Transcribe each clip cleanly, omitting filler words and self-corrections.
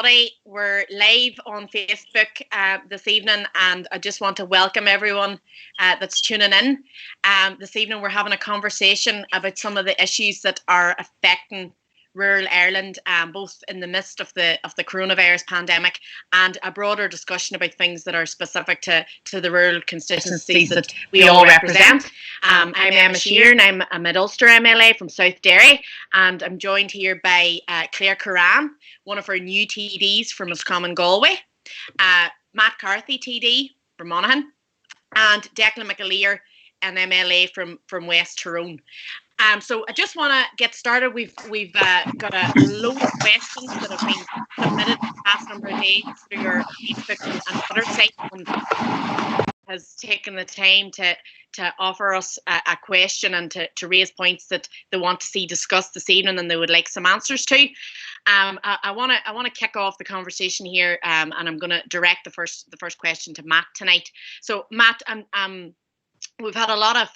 everybody. We're live on Facebook this evening, and I just want to welcome everyone that's tuning in. This evening we're having a conversation about some of the issues that are affecting rural Ireland, both in the midst of the coronavirus pandemic and a broader discussion about things that are specific to the rural constituencies that we all represent. I'm Emma Sheerin. I'm a Mid-Ulster MLA from South Derry, and I'm joined here by Kerrane, one of our new TDs from Roscommon Galway, Matt Carthy TD from Monaghan, and Declan McAleer, an MLA from West Tyrone. So I just want to get started. We've got a load of questions that have been submitted the past number of days through your Facebook and Twitter site, and has taken the time to offer us a question and to raise points that they want to see discussed this evening and they would like some answers to. I want to kick off the conversation here, and I'm going to direct the first question to Matt tonight. So Matt, we've had a lot of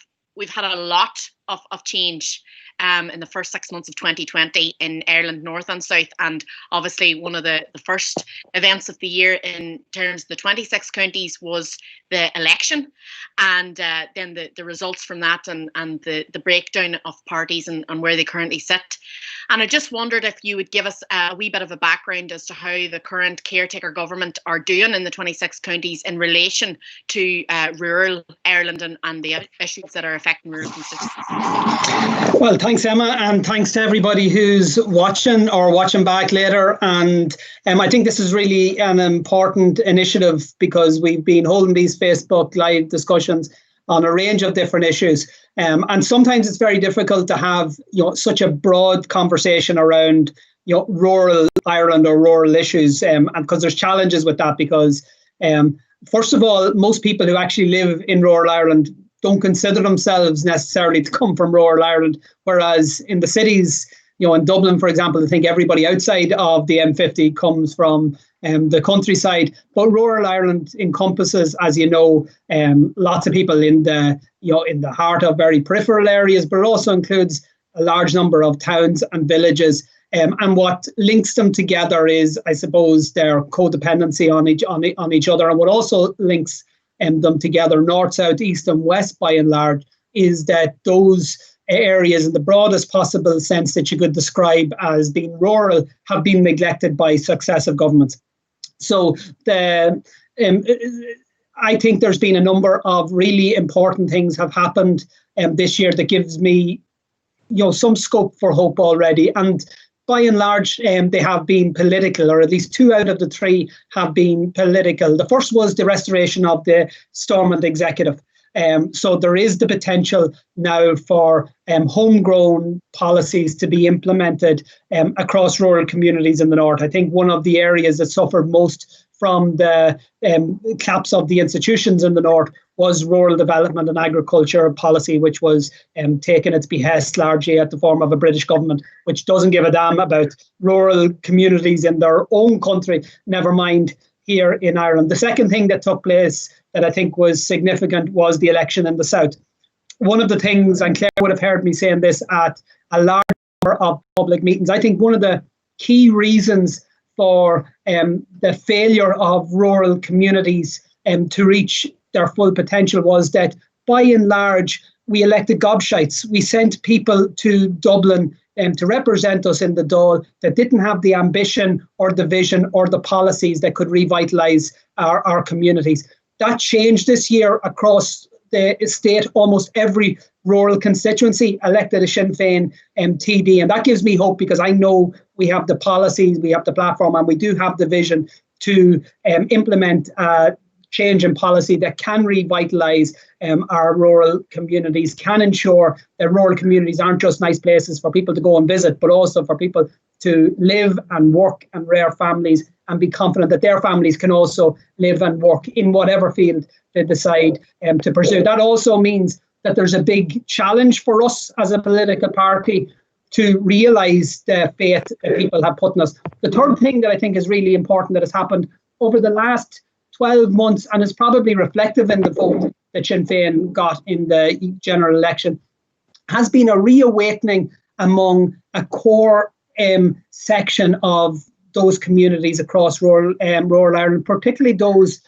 change in the first 6 months of 2020 in Ireland, North and South, and obviously one of the first events of the year in terms of the 26 counties was the election, and then the results from that and the breakdown of parties and where they currently sit. And I just wondered if you would give us a wee bit of a background as to how the current caretaker government are doing in the 26 counties in relation to rural Ireland and the issues that are affecting rural constituencies. Well, thanks, Emma, and thanks to everybody who's watching or watching back later. And I think this is really an important initiative because we've been holding these Facebook Live discussions on a range of different issues. And sometimes it's very difficult to have such a broad conversation around rural Ireland or rural issues, and because there's challenges with that because first of all, most people who actually live in rural Ireland don't consider themselves necessarily to come from rural Ireland, whereas in the cities, in Dublin, for example, I think everybody outside of the M50 comes from the countryside. But rural Ireland encompasses, as you know, lots of people in the heart of very peripheral areas, but it also includes a large number of towns and villages. And what links them together is, I suppose, their codependency on each other. And what also links them together, north, south, east and west, by and large, is that those areas in the broadest possible sense that you could describe as being rural have been neglected by successive governments. So I think there's been a number of really important things have happened this year that gives me some scope for hope already. And by and large, they have been political, or at least 2 out of the 3 have been political. The first was the restoration of the Stormont executive. So there is the potential now for homegrown policies to be implemented across rural communities in the north. I think one of the areas that suffered most from the collapse of the institutions in the north was rural development and agriculture policy, which was taking its behest largely at the form of a British government, which doesn't give a damn about rural communities in their own country, never mind here in Ireland. The second thing that took place that I think was significant was the election in the south. One of the things, and Claire would have heard me saying this at a large number of public meetings, I think one of the key reasons for the failure of rural communities to reach their full potential was that, by and large, we elected gobshites. We sent people to Dublin to represent us in the Dáil that didn't have the ambition or the vision or the policies that could revitalise our communities. That changed this year across the state. Almost every rural constituency elected a Sinn Féin TD, and that gives me hope because I know we have the policies, we have the platform, and we do have the vision to implement change in policy that can revitalise our rural communities, can ensure that rural communities aren't just nice places for people to go and visit, but also for people to live and work and rear families and be confident that their families can also live and work in whatever field they decide to pursue. That also means that there's a big challenge for us as a political party to realise the faith that people have put in us. The third thing that I think is really important that has happened over the last 12 months, and is probably reflective in the vote that Sinn Féin got in the general election, has been a reawakening among a core section of those communities across rural Ireland, particularly those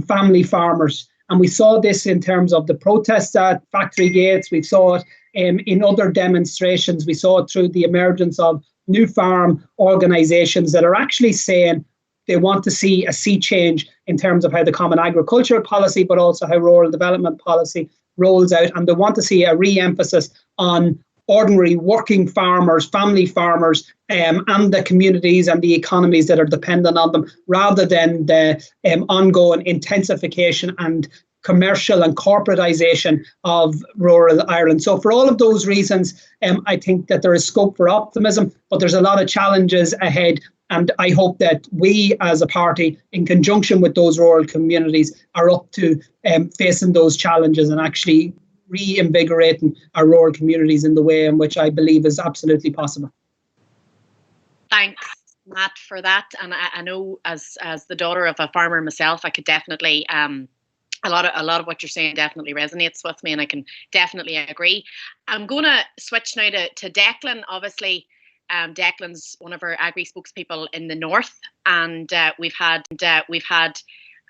family farmers. And we saw this in terms of the protests at factory gates. We saw it in other demonstrations. We saw it through the emergence of new farm organisations that are actually saying they want to see a sea change in terms of how the Common Agricultural Policy, but also how Rural Development Policy rolls out. And they want to see a re-emphasis on ordinary working farmers, family farmers, and the communities and the economies that are dependent on them, rather than the ongoing intensification and commercial and corporatisation of rural Ireland. So for all of those reasons, I think that there is scope for optimism, but there's a lot of challenges ahead. And I hope that we as a party, in conjunction with those rural communities, are up to facing those challenges and actually reinvigorating our rural communities in the way in which I believe is absolutely possible. Thanks, Matt, for that. And I know as the daughter of a farmer myself, I could definitely a lot of what you're saying definitely resonates with me, and I can definitely agree. I'm going to switch now to Declan. Obviously, Declan's one of our agri spokespeople in the north, and we've had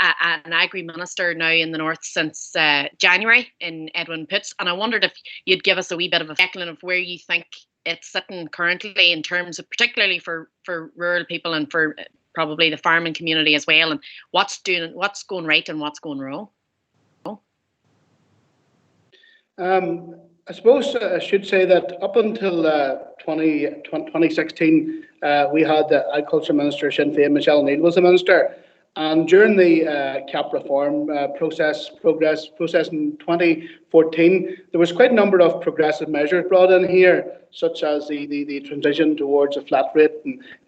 an agri minister now in the north since January in Edwin Poots, and I wondered if you'd give us a wee bit of a Declan of where you think it's sitting currently in terms of, particularly for rural people and for probably the farming community as well, and what's going right and what's going wrong. I suppose I should say that up until 2016, we had the Agriculture Minister, Sinn Féin, Michelle Neal was the Minister. And during the CAP reform process in 2014, there was quite a number of progressive measures brought in here, such as the transition towards a flat rate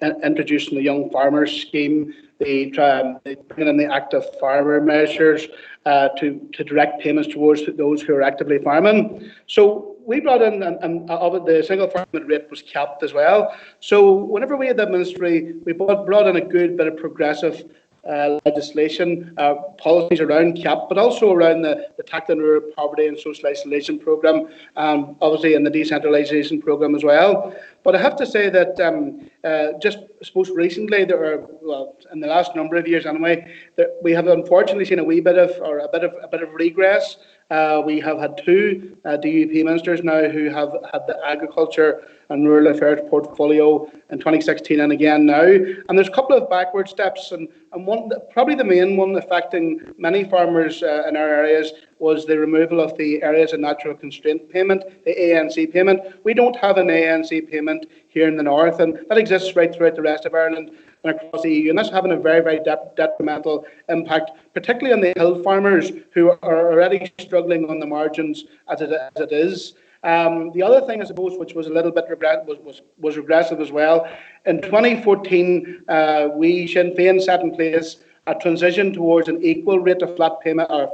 and introducing the Young Farmers Scheme, bringing in the active farmer measures to direct payments towards those who are actively farming. So we brought in, and the single farming rate was capped as well. So whenever we had that ministry, we brought in a good bit of progressive legislation, policies around CAP, but also around the tackling rural poverty and social isolation programme, obviously in the decentralisation programme as well. But I have to say that just I suppose recently, in the last number of years anyway, we have unfortunately seen a bit of regress. We have had two DUP ministers now who have had the agriculture and rural affairs portfolio in 2016 and again now. And there's a couple of backward steps, and one, probably the main one affecting many farmers in our areas, was the removal of the Areas of Natural Constraint payment, the ANC payment. We don't have an ANC payment here in the north, and that exists right throughout the rest of Ireland and across the EU, and that's having a very, very detrimental impact, particularly on the hill farmers who are already struggling on the margins as it is. The other thing, I suppose, which was a little bit was regressive as well. In 2014, we, Sinn Féin, set in place a transition towards an equal rate of flat payment of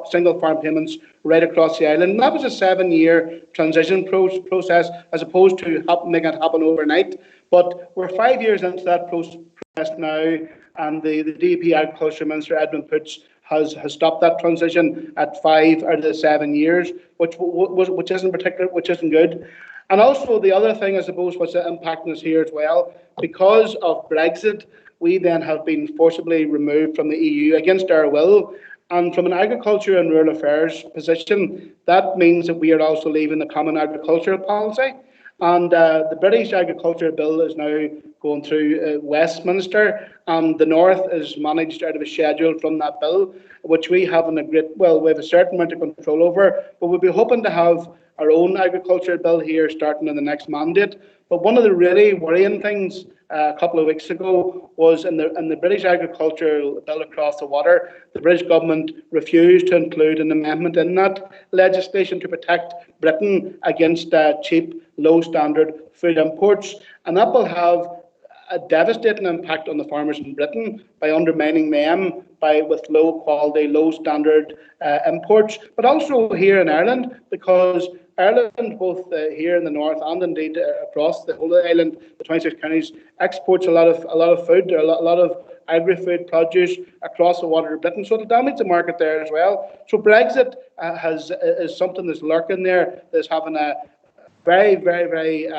single farm payments right across the island. And that was a 7-year transition process, as opposed to making it happen overnight. But we're 5 years into that process now, and the DUP Agriculture Minister, Edwin Poots, has stopped that transition at 5 out of the 7 years, which isn't good. And also the other thing, I suppose, what's impacting us here as well, because of Brexit, we then have been forcibly removed from the EU against our will. And from an agriculture and rural affairs position, that means that we are also leaving the Common Agricultural Policy. And the British Agriculture Bill is now going through Westminster, and the North is managed out of a schedule from that bill, which we have we have a certain amount of control over, but we'll be hoping to have our own agriculture bill here starting in the next mandate. But one of the really worrying things a couple of weeks ago was in the British Agricultural Bill across the water, the British government refused to include an amendment in that legislation to protect Britain against cheap, low-standard food imports. And that will have a devastating impact on the farmers in Britain by undermining them with low quality, low standard imports, but also here in Ireland, because Ireland, both here in the north and indeed across the whole of the island, the 26 counties, exports a lot of food, a lot of agri-food produce across the water to Britain, so it'll damage the market there as well. So Brexit is something that's lurking there, that's having a very, very, very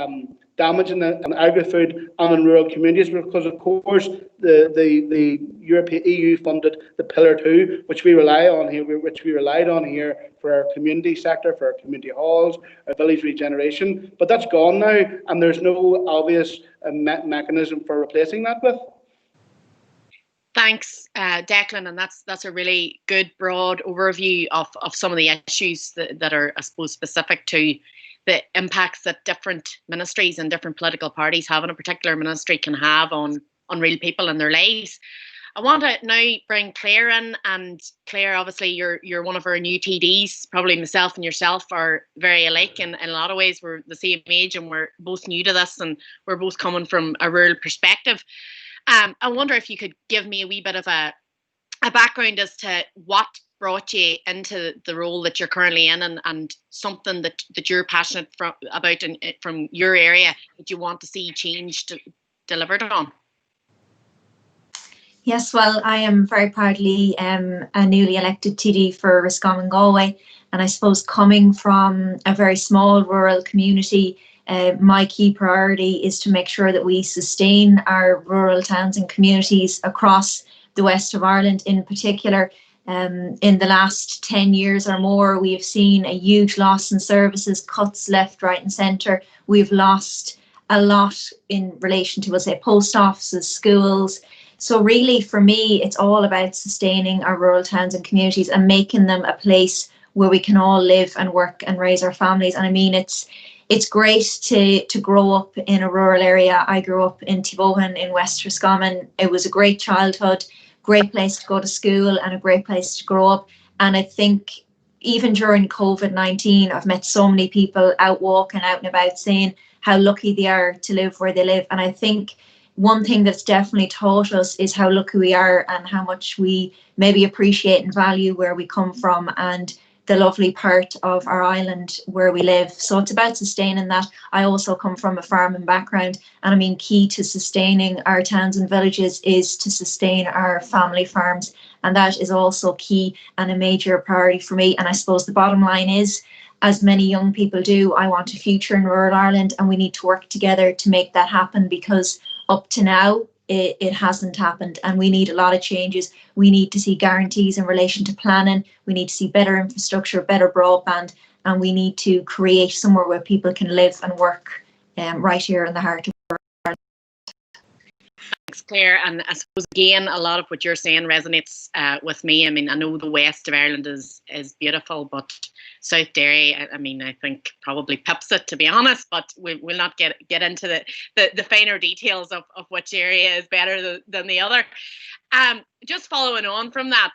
damaging in agri-food and in rural communities, because of course the European EU funded the Pillar 2, which we relied on here for our community sector, for our community halls, our village regeneration. But that's gone now, and there's no obvious mechanism for replacing that with. Thanks, Declan, and that's a really good broad overview of some of the issues that are, I suppose, specific to the impacts that different ministries and different political parties have in a particular ministry can have on real people and their lives. I want to now bring Claire in, and Claire, obviously you're one of our new TDs. Probably myself and yourself are very alike in a lot of ways. We're the same age and we're both new to this, and we're both coming from a rural perspective. I wonder if you could give me a wee bit of a background as to what brought you into the role that you're currently in, and something that you're passionate about from your area that you want to see changed, delivered on. Yes, well, I am very proudly a newly elected TD for Roscommon Galway, and I suppose coming from a very small rural community, my key priority is to make sure that we sustain our rural towns and communities across the west of Ireland in particular. In the last 10 years or more, we have seen a huge loss in services, cuts left, right and centre. We've lost a lot in relation to, we'll say, post offices, schools. So really, for me, it's all about sustaining our rural towns and communities and making them a place where we can all live and work and raise our families. And I mean, it's great to grow up in a rural area. I grew up in Tibohan in West Roscommon. It was a great childhood, great place to go to school and a great place to grow up. And I think even during COVID-19, I've met so many people out walking, out and about, saying how lucky they are to live where they live. And I think one thing that's definitely taught us is how lucky we are and how much we maybe appreciate and value where we come from and the lovely part of our island where we live. So it's about sustaining that. I also come from a farming background, and I mean, key to sustaining our towns and villages is to sustain our family farms, and that is also key and a major priority for me. And I suppose the bottom line is, as many young people do, I want a future in rural Ireland, and we need to work together to make that happen, because up to now, it hasn't happened, and we need a lot of changes. We need to see guarantees in relation to planning. We need to see better infrastructure, better broadband, and we need to create somewhere where people can live and work right here in the heart of Ireland. Thanks, Claire. And I suppose, again, a lot of what you're saying resonates with me. I mean, I know the west of Ireland is beautiful, but South Derry, I mean, I think probably pips it, to be honest, but we'll not get into the finer details of which area is better than the other. Just following on from that,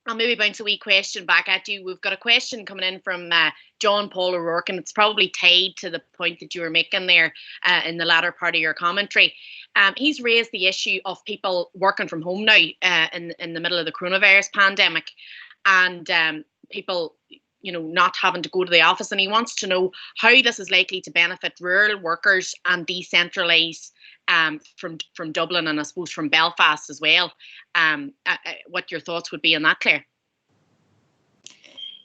I'll maybe bounce a wee question back at you. We've got a question coming in from John Paul O'Rourke, and it's probably tied to the point that you were making there in the latter part of your commentary. He's raised the issue of people working from home now in the middle of the coronavirus pandemic, and people, you know, not having to go to the office, and he wants to know how this is likely to benefit rural workers and decentralise from Dublin and I suppose from Belfast as well. What your thoughts would be on that, Claire?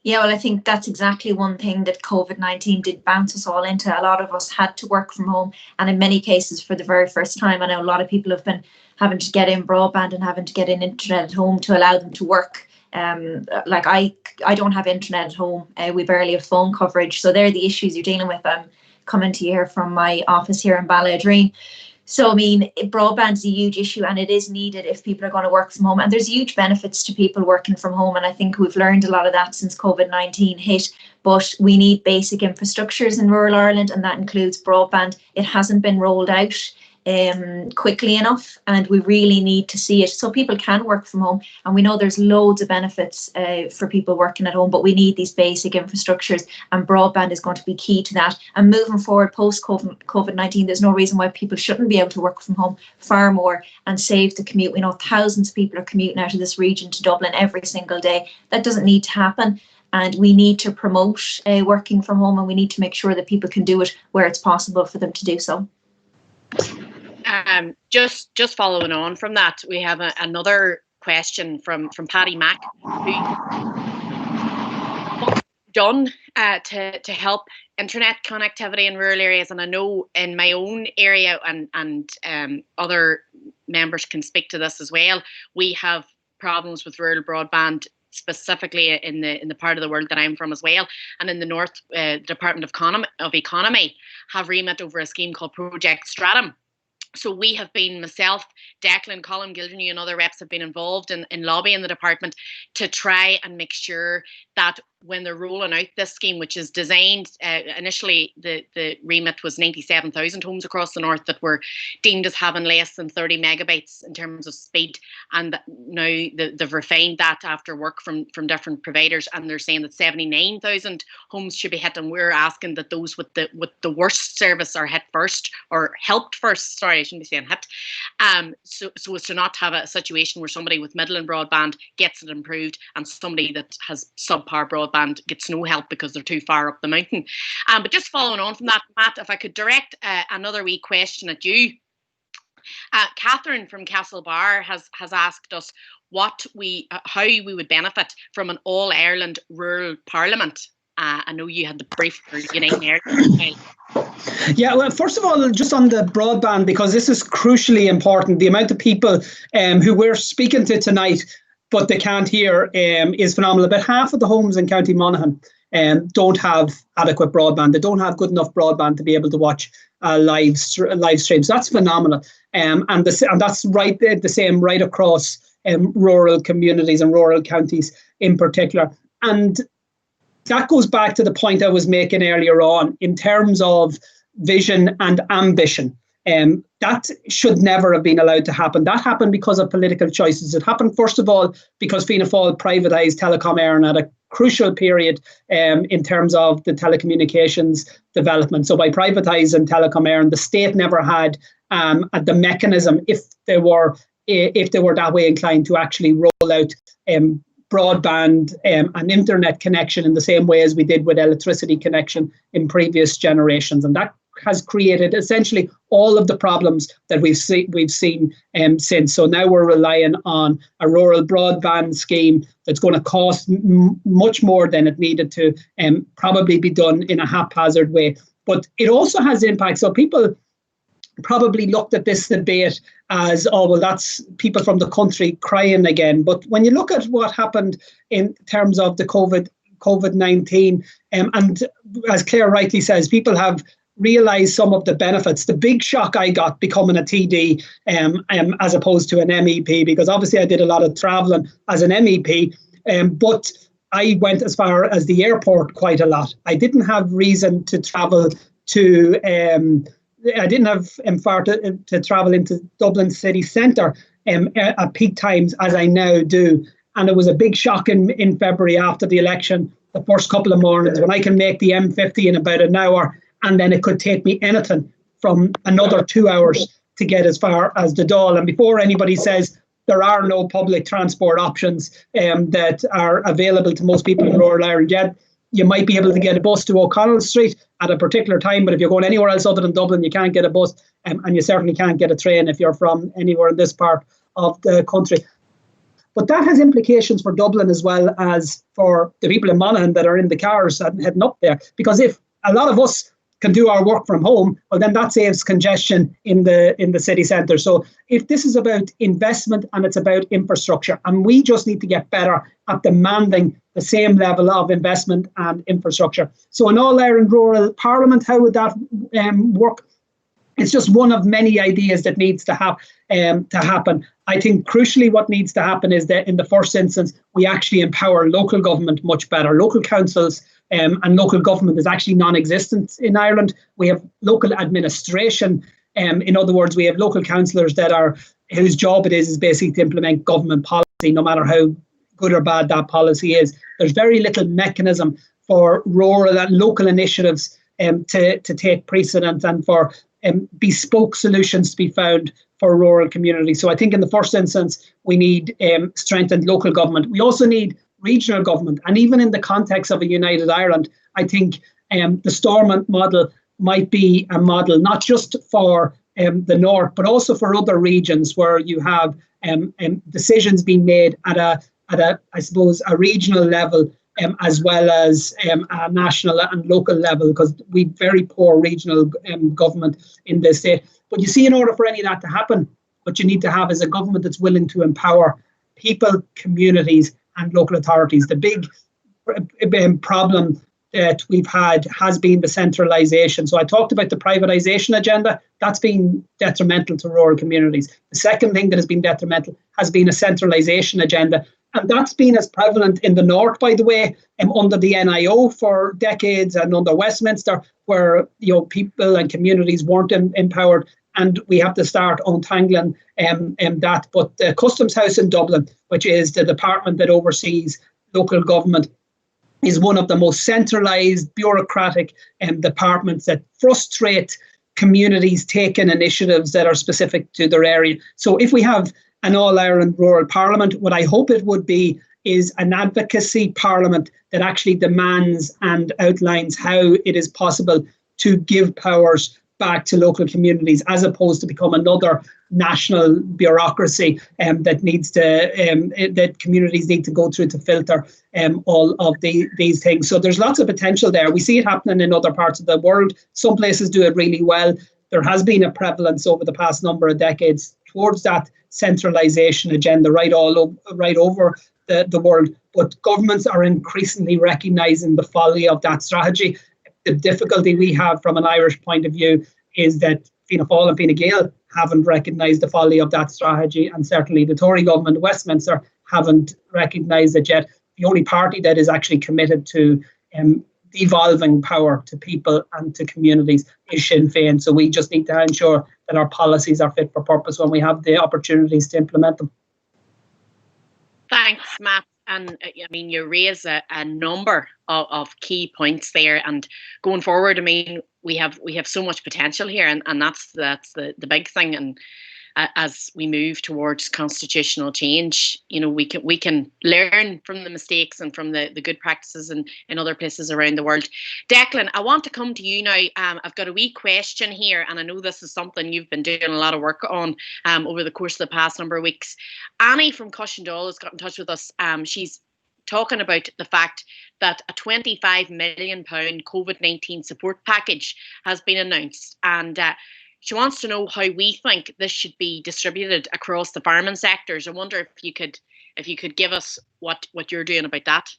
Yeah, well, I think that's exactly one thing that COVID-19 did bounce us all into. A lot of us had to work from home, and in many cases for the very first time. I know a lot of people have been having to get in broadband and having to get in internet at home to allow them to work. Like I don't have internet at home. We barely have phone coverage. So they're the issues you're dealing with. I'm coming to you here from my office here in Balladreen. So, I mean, broadband is a huge issue, and it is needed if people are going to work from home. And there's huge benefits to people working from home. And I think we've learned a lot of that since COVID-19 hit. But we need basic infrastructures in rural Ireland, and that includes broadband. It hasn't been rolled out quickly enough, and we really need to see it so people can work from home. And we know there's loads of benefits for people working at home, but we need these basic infrastructures, and broadband is going to be key to that. And moving forward post COVID-19, there's no reason why people shouldn't be able to work from home far more and save the commute. We know thousands of people are commuting out of this region to Dublin every single day. That doesn't need to happen. And we need to promote working from home, and we need to make sure that people can do it where it's possible for them to do so. Just following on from that, we have another question from Paddy Mack, who done to help internet connectivity in rural areas. And I know in my own area, and other members can speak to this as well, we have problems with rural broadband, specifically in the part of the world that I'm from as well. And in the north, the Department of Economy have remit over a scheme called Project Stratum. So we have been, myself, Declan, Colin Gildernew and other reps have been involved in lobbying the department to try and make sure that when they're rolling out this scheme, which is designed, initially the remit was 97,000 homes across the north that were deemed as having less than 30 megabytes in terms of speed. And now they've refined that after work from different providers, and they're saying that 79,000 homes should be hit. And we're asking that those with the worst service are hit first, or helped first. Sorry, I shouldn't be saying hit. So as to not have a situation where somebody with middle and broadband gets it improved and somebody that has subpar broadband gets no help because they're too far up the mountain. But just following on from that, Matt, if I could direct another wee question at you. Catherine from Castlebar has asked us how we would benefit from an all Ireland rural parliament. I know you had the brief for Uniting Ireland. Yeah, well, first of all, just on the broadband, because this is crucially important, the amount of people who we're speaking to tonight but they can't hear is phenomenal. About half of the homes in County Monaghan don't have adequate broadband. They don't have good enough broadband to be able to watch live streams. That's phenomenal. And that's right there, the same right across rural communities and rural counties in particular. And that goes back to the point I was making earlier on in terms of vision and ambition. That should never have been allowed to happen. That happened because of political choices. It happened, first of all, because Fianna Fáil privatised Telecom Éireann at a crucial period in terms of the telecommunications development. So by privatising Telecom Éireann, the state never had the mechanism, if they were that way inclined, to actually roll out broadband and internet connection in the same way as we did with electricity connection in previous generations. And that has created essentially all of the problems that we've seen since. So now we're relying on a rural broadband scheme that's going to cost much more than it needed to, probably be done in a haphazard way. But it also has impact. So people probably looked at this debate as, oh, well, that's people from the country crying again. But when you look at what happened in terms of the COVID-19, and as Claire rightly says, people have realised some of the benefits. The big shock I got becoming a TD as opposed to an MEP, because obviously I did a lot of travelling as an MEP, but I went as far as the airport quite a lot. I didn't have reason to travel to I didn't have far to travel into Dublin city centre at peak times as I now do. And it was a big shock in February after the election, the first couple of mornings, when I can make the M50 in about an hour, and then it could take me anything from another 2 hours to get as far as the Dáil. And before anybody says there are no public transport options that are available to most people in rural Ireland yet, you might be able to get a bus to O'Connell Street at a particular time, but if you're going anywhere else other than Dublin, you can't get a bus, and you certainly can't get a train if you're from anywhere in this part of the country. But that has implications for Dublin as well as for the people in Monaghan that are in the cars and heading up there. Because if a lot of us can do our work from home, well, then that saves congestion in the city centre. So if this is about investment and it's about infrastructure, and we just need to get better at demanding the same level of investment and infrastructure. So an all-Ireland rural parliament, how would that work? It's just one of many ideas that needs to happen. I think crucially what needs to happen is that in the first instance, we actually empower local government much better. Local councils and local government is actually non-existent in Ireland. We have local administration. In other words, we have local councillors whose job it is basically to implement government policy, no matter how good or bad that policy is. There's very little mechanism for rural and local initiatives to take precedence and for bespoke solutions to be found for rural communities. So I think in the first instance, we need strengthened local government. We also need regional government. And even in the context of a united Ireland, I think the Stormont model might be a model not just for the north, but also for other regions where you have decisions being made at a I suppose, a regional level as well as a national and local level, because we've very poor regional government in this state. But you see, in order for any of that to happen, what you need to have is a government that's willing to empower people, communities, and local authorities. The big problem that we've had has been the centralisation. So I talked about the privatisation agenda. That's been detrimental to rural communities. The second thing that has been detrimental has been a centralisation agenda. And that's been as prevalent in the north, by the way, under the NIO for decades, and under Westminster, where people and communities weren't empowered. And we have to start untangling that. But the Customs House in Dublin, which is the department that oversees local government, is one of the most centralised, bureaucratic departments that frustrate communities taking initiatives that are specific to their area. So if we have an All-Ireland Rural Parliament, what I hope it would be is an advocacy parliament that actually demands and outlines how it is possible to give powers back to local communities, as opposed to become another national bureaucracy that communities need to go through to filter all of these things. So there's lots of potential there. We see it happening in other parts of the world. Some places do it really well. There has been a prevalence over the past number of decades towards that centralisation agenda right over the world. But governments are increasingly recognising the folly of that strategy. The difficulty we have from an Irish point of view is that Fianna Fáil and Fine Gael haven't recognised the folly of that strategy, and certainly the Tory government, Westminster, haven't recognised it yet. The only party that is actually committed to devolving power to people and to communities is Sinn Féin. So we just need to ensure that our policies are fit for purpose when we have the opportunities to implement them. Thanks, Matt. And I mean, you raise a number of key points there, and going forward, I mean, we have so much potential here, and that's the big thing. And as we move towards constitutional change, we can learn from the mistakes and from the good practices in other places around the world. Declan, I want to come to you now. I've got a wee question here, and I know this is something you've been doing a lot of work on over the course of the past number of weeks. Annie from Cushendall has got in touch with us. She's talking about the fact that a £25 million COVID-19 support package has been announced, and she wants to know how we think this should be distributed across the farming sectors. I wonder if you could give us what you're doing about that.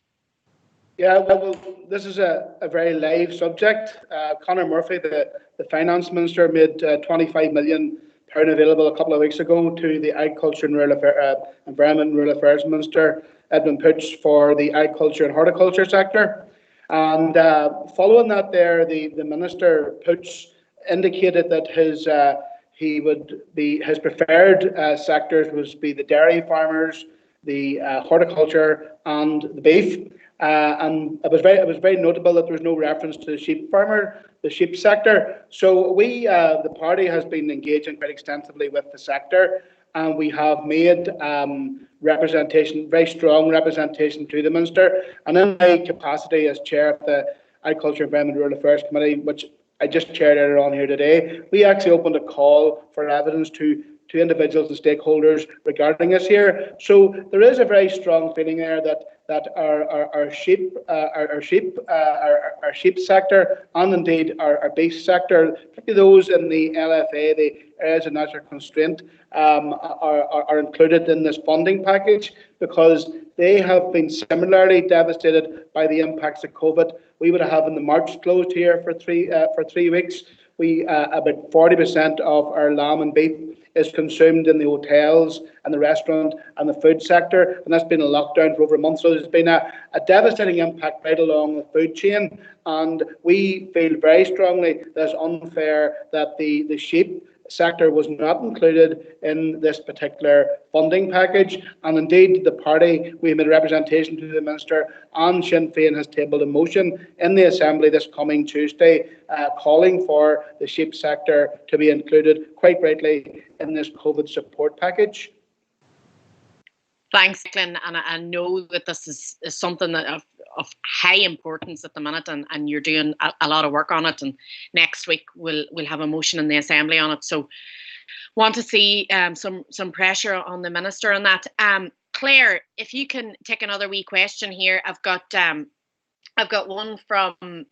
Yeah, well, this is a very live subject. Conor Murphy, the finance minister, made £25 million available a couple of weeks ago to the Agriculture and Environment and Rural Affairs Minister, Edmund Pooch, for the agriculture and horticulture sector. And following that there, the Minister, Pooch, indicated that his preferred sectors would be the dairy farmers, the horticulture, and the beef. And it was very notable that there was no reference to the sheep farmer, the sheep sector. So we, the party, has been engaging quite extensively with the sector, and we have made representation, very strong representation, to the minister. And in my capacity as chair of the Agriculture, Environment and Rural Affairs Committee, which I just chaired earlier on here today, we actually opened a call for evidence to individuals and stakeholders regarding this here. So there is a very strong feeling there that our sheep sector, and indeed our beef sector, particularly those in the LFA, the areas of natural constraint, are included in this funding package, because they have been similarly devastated by the impacts of COVID. We would have in the March closed here for 3 weeks. About 40% of our lamb and beef is consumed in the hotels and the restaurant and the food sector, and that's been a lockdown for over a month. So there's been a devastating impact right along the food chain, and we feel very strongly that it's unfair that the sheep sector was not included in this particular funding package. And indeed, the party, we made a representation to the minister, and Sinn Féin has tabled a motion in the Assembly this coming Tuesday calling for the sheep sector to be included, quite rightly, in this COVID support package. Thanks, Declan. And I know that this is something that of high importance at the minute, and you're doing a lot of work on it. And next week we'll have a motion in the Assembly on it. So want to see some pressure on the minister on that. Claire, if you can take another wee question here, I've got one from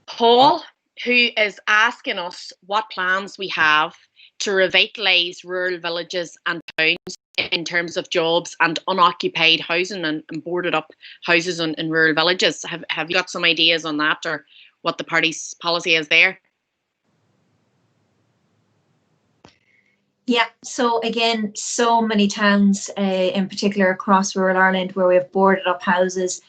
Paul, who is asking us what plans we have to revitalise rural villages and towns in terms of jobs and unoccupied housing and boarded up houses in rural villages. Have you got some ideas on that, or what the party's policy is there? Yeah, so again, so many towns, in particular across rural Ireland, where we have boarded up houses,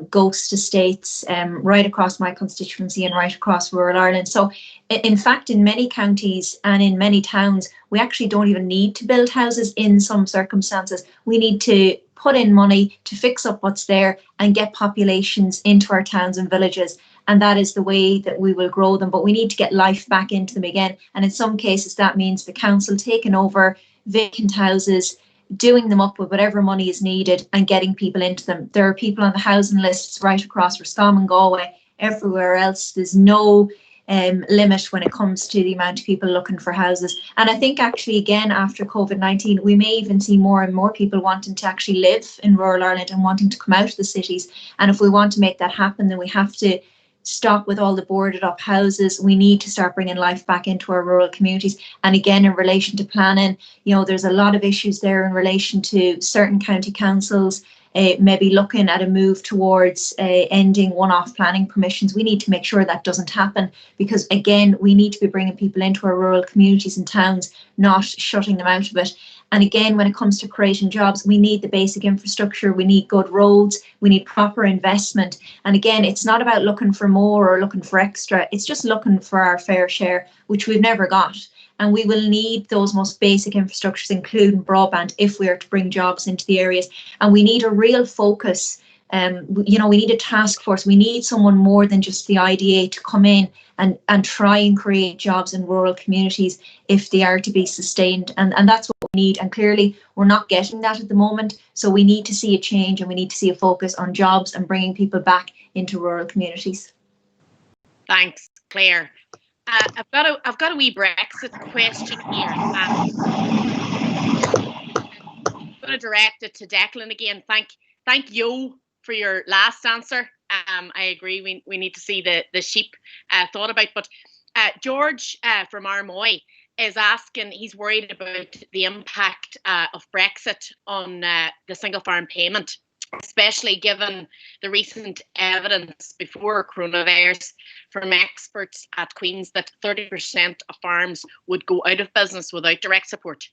ghost estates, right across my constituency and right across rural Ireland. So in fact, in many counties and in many towns, we actually don't even need to build houses in some circumstances. We need to put in money to fix up what's there and get populations into our towns and villages. And that is the way that we will grow them. But we need to get life back into them again. And in some cases, that means the council taking over vacant houses, doing them up with whatever money is needed and getting people into them. There are people on the housing lists right across Roscommon, Galway, everywhere else. There's no limit when it comes to the amount of people looking for houses. And I think actually, again, after COVID-19, we may even see more and more people wanting to actually live in rural Ireland and wanting to come out of the cities. And if we want to make that happen, then we have to stop with all the boarded up houses. We need to start bringing life back into our rural communities. And again, in relation to planning, you know, there's a lot of issues there in relation to certain county councils maybe looking at a move towards ending one-off planning permissions. We need to make sure that doesn't happen, because again, we need to be bringing people into our rural communities and towns, not shutting them out of it. And again, when it comes to creating jobs, we need the basic infrastructure, we need good roads, we need proper investment. And again, it's not about looking for more or looking for extra, it's just looking for our fair share, which we've never got. And we will need those most basic infrastructures, including broadband, if we are to bring jobs into the areas. And we need a real focus. You know, we need a task force. We need someone more than just the IDA to come in and try and create jobs in rural communities if they are to be sustained. And that's what we need. And clearly, we're not getting that at the moment. So we need to see a change, and we need to see a focus on jobs and bringing people back into rural communities. Thanks, Claire. I've got a wee Brexit question here. I'm going to direct it to Declan again. Thank you for your last answer. I agree. We need to see the sheep thought about. But George from Armoy is asking. He's worried about the impact of Brexit on the single farm payment, especially given the recent evidence before coronavirus from experts at Queen's that 30% of farms would go out of business without direct support.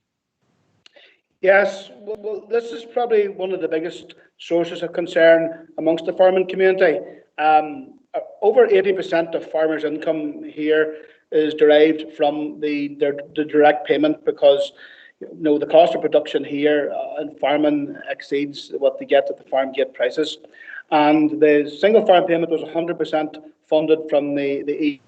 Yes, well, this is probably one of the biggest sources of concern amongst the farming community. Over 80% of farmers' income here is derived from the direct payment, because the cost of production here in farming exceeds what they get at the farm gate prices. And the single farm payment was 100% funded from the EU.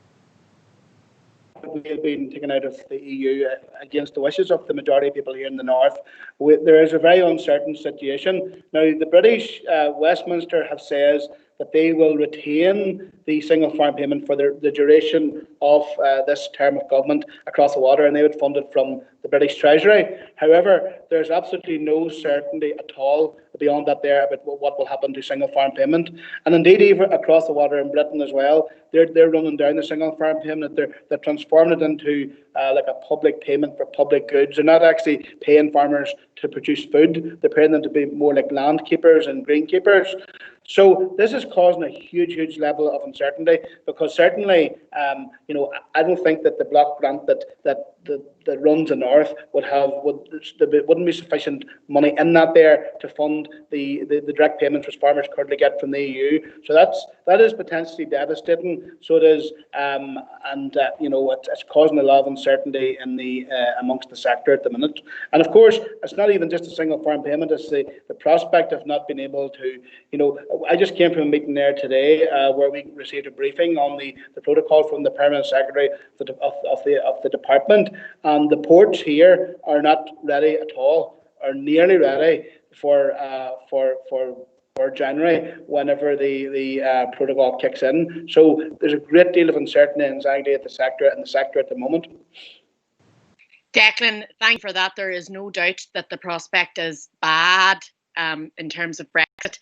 We have been taken out of the EU against the wishes of the majority of people here in the north. There is a very uncertain situation. Now, the British Westminster have said that they will retain the single farm payment for the duration of this term of government across the water, and they would fund it from the British Treasury. However, there's absolutely no certainty at all beyond that there about what will happen to single farm payment. And indeed, even across the water in Britain as well, they're running down the single farm payment. They're transforming it into like a public payment for public goods. They're not actually paying farmers to produce food. They're paying them to be more like land keepers and green keepers. So this is causing a huge level of uncertainty, because certainly, I don't think that the block grant that runs the north wouldn't be sufficient money in that there to fund the direct payments which farmers currently get from the EU. So that is potentially devastating. So it is, it's causing a lot of uncertainty in the amongst the sector at the minute. And of course, it's not even just a single farm payment; it's the prospect of not being able to, I just came from a meeting there today where we received a briefing on the protocol from the Permanent Secretary of the department, and the ports here are not ready at all, or nearly ready for January, whenever the protocol kicks in. So there's a great deal of uncertainty and anxiety at the sector at the moment. Declan, thank you for that. There is no doubt that the prospect is bad in terms of Brexit.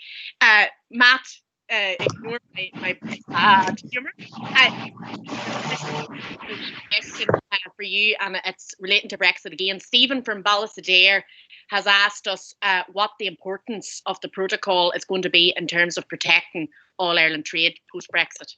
Matt, ignore my bad humour. Question for you, and it's relating to Brexit again. Stephen from Ballisadair has asked us what the importance of the protocol is going to be in terms of protecting all Ireland trade post-Brexit.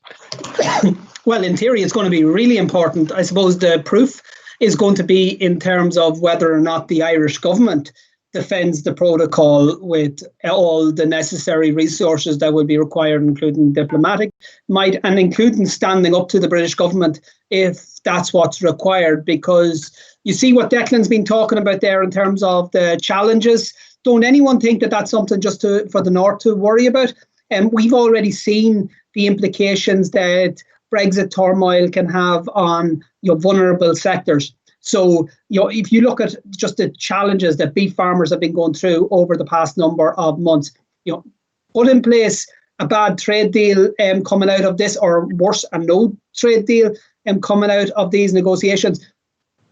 Well, in theory, it's going to be really important. I suppose the proof is going to be in terms of whether or not the Irish government defends the protocol with all the necessary resources that would be required, including diplomatic might, and including standing up to the British government if that's what's required. Because you see what Declan's been talking about there in terms of the challenges. Don't anyone think that that's something just for the North to worry about? And we've already seen the implications that Brexit turmoil can have on vulnerable sectors. So, if you look at just the challenges that beef farmers have been going through over the past number of months, put in place a bad trade deal coming out of this, or worse, a no trade deal coming out of these negotiations.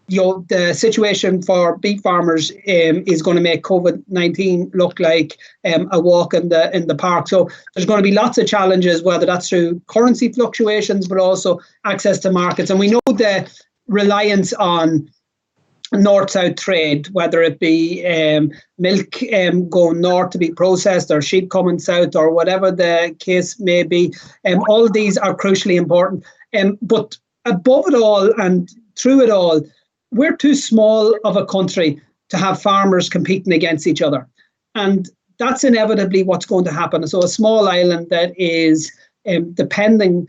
The situation for beef farmers is going to make COVID-19 look like a walk in the park. So there's going to be lots of challenges, whether that's through currency fluctuations, but also access to markets. And we know the reliance on north-south trade, whether it be milk going north to be processed, or sheep coming south, or whatever the case may be. All of these are crucially important. But above it all and through it all, we're too small of a country to have farmers competing against each other. And that's inevitably what's going to happen. So a small island that is depending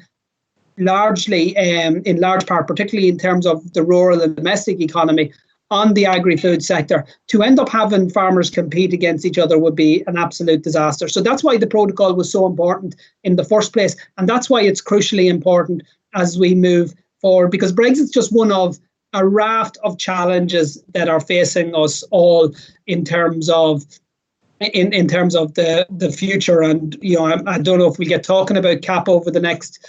largely, in large part, particularly in terms of the rural and domestic economy, on the agri-food sector, to end up having farmers compete against each other would be an absolute disaster. So that's why the protocol was so important in the first place. And that's why it's crucially important as we move forward, because Brexit's just one of a raft of challenges that are facing us all in terms of the future. And I don't know if we get talking about CAP over the next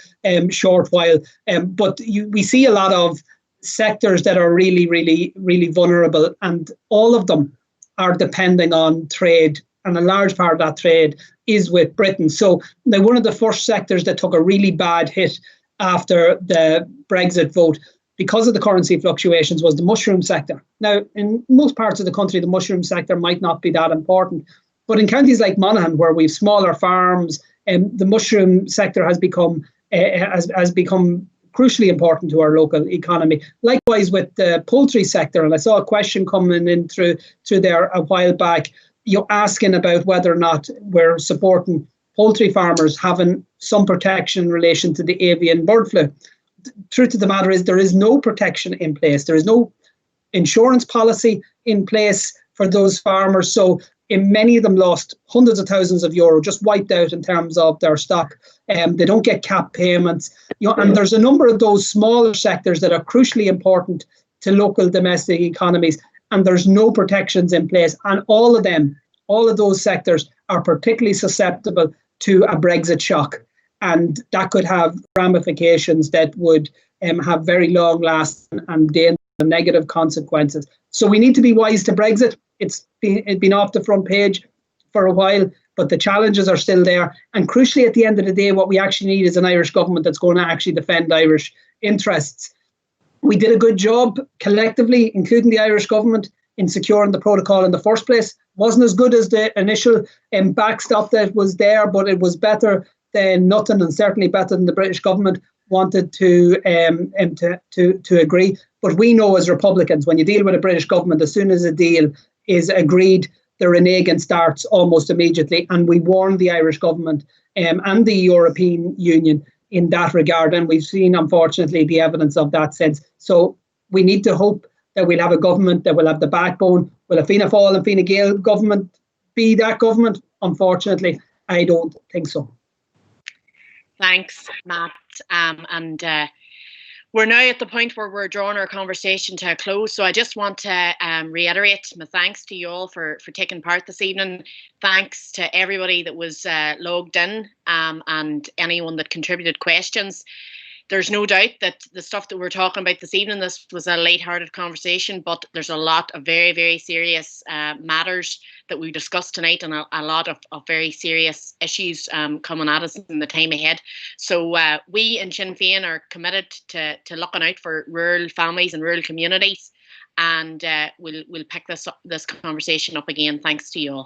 short while, but we see a lot of sectors that are really, really, really vulnerable, and all of them are depending on trade, and a large part of that trade is with Britain. So now, one of the first sectors that took a really bad hit after the Brexit vote because of the currency fluctuations was the mushroom sector. Now, in most parts of the country, the mushroom sector might not be that important, but in counties like Monaghan, where we've smaller farms, the mushroom sector has become crucially important to our local economy. Likewise with the poultry sector, and I saw a question coming in through there a while back, asking about whether or not we're supporting poultry farmers having some protection in relation to the avian bird flu. The truth of the matter is there is no protection in place. There is no insurance policy in place for those farmers. So many of them lost hundreds of thousands of euro, just wiped out in terms of their stock. They don't get cap payments. And there's a number of those smaller sectors that are crucially important to local domestic economies, and there's no protections in place. And all of those sectors are particularly susceptible to a Brexit shock. And that could have ramifications that would have very long-lasting and dangerous and negative consequences. So we need to be wise to Brexit. It's been off the front page for a while, but the challenges are still there. And crucially, at the end of the day, what we actually need is an Irish government that's going to actually defend Irish interests. We did a good job collectively, including the Irish government, in securing the protocol in the first place. Wasn't as good as the initial backstop that was there, but it was better than nothing, and certainly better than the British government wanted to agree. But we know as Republicans, when you deal with a British government, as soon as a deal is agreed, the reneging starts almost immediately. And we warned the Irish government and the European Union in that regard. And we've seen, unfortunately, the evidence of that since. So we need to hope that we'll have a government that will have the backbone. Will a Fianna Fáil and Fine Gael government be that government? Unfortunately, I don't think so. Thanks, Matt. And we're now at the point where we're drawing our conversation to a close. So I just want to reiterate my thanks to you all for taking part this evening. Thanks to everybody that was logged in and anyone that contributed questions. there's no doubt that the stuff that we're talking about this evening, this was a light-hearted conversation, but there's a lot of very, very serious matters that we discussed tonight, and a lot of very serious issues coming at us in the time ahead. So we in Sinn Féin are committed to looking out for rural families and rural communities, and we'll pick this conversation up again. Thanks to you all.